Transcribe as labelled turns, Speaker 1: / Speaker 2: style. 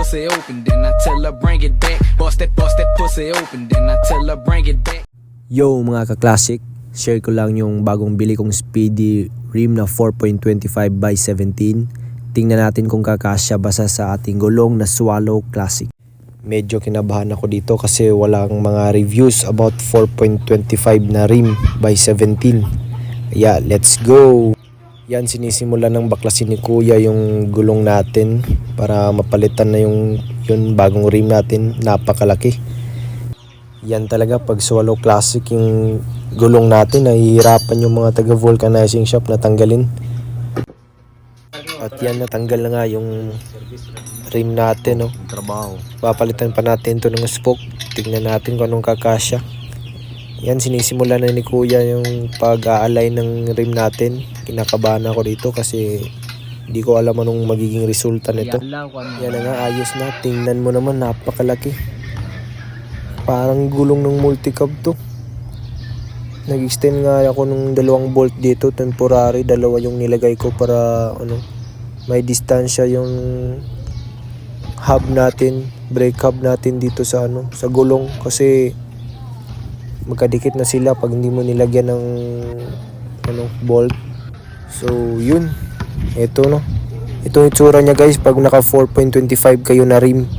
Speaker 1: pussy open, then I tell her bring it back. Bust that pussy open, then I tell her bring it back.
Speaker 2: Yo mga ka-classic, share ko lang yung bagong bili kong Speedy rim na 4.25 by 17. Tingnan natin kung kakasya basa sa ating gulong na Swallow Classic. Medyo kinabahan ako dito kasi walang mga reviews about 4.25 na rim by 17. Yeah, let's go! Yan, sinisimula ng baklasin ni Kuya yung gulong natin para mapalitan na yung bagong rim natin. Napakalaki. Yan talaga pag Swallow Classic yung gulong natin, nahihirapan yung mga taga vulcanizing shop na tanggalin. At yan, natanggal na nga yung rim natin, no.
Speaker 3: Trabaho.
Speaker 2: Papalitan pa natin to ng spoke. Tingnan natin kung anong kakasya. Yan, sinisimula na ni Kuya yung pag-a-align ng rim natin. Kinakabahan ako dito kasi hindi ko alam anong magiging resulta nito. Yan na nga, ayos na. Tingnan mo naman, napakalaki. Parang gulong ng multicab to. Nag-extend nga ako ng 2 bolt dito, temporary. 2 yung nilagay ko para may distansya yung hub natin, brake hub natin dito sa sa gulong kasi magkadikit na sila pag hindi mo nilagyan ng bolt. So yun, ito ito yung itsura niya guys pag naka 4.25 kayo na rim.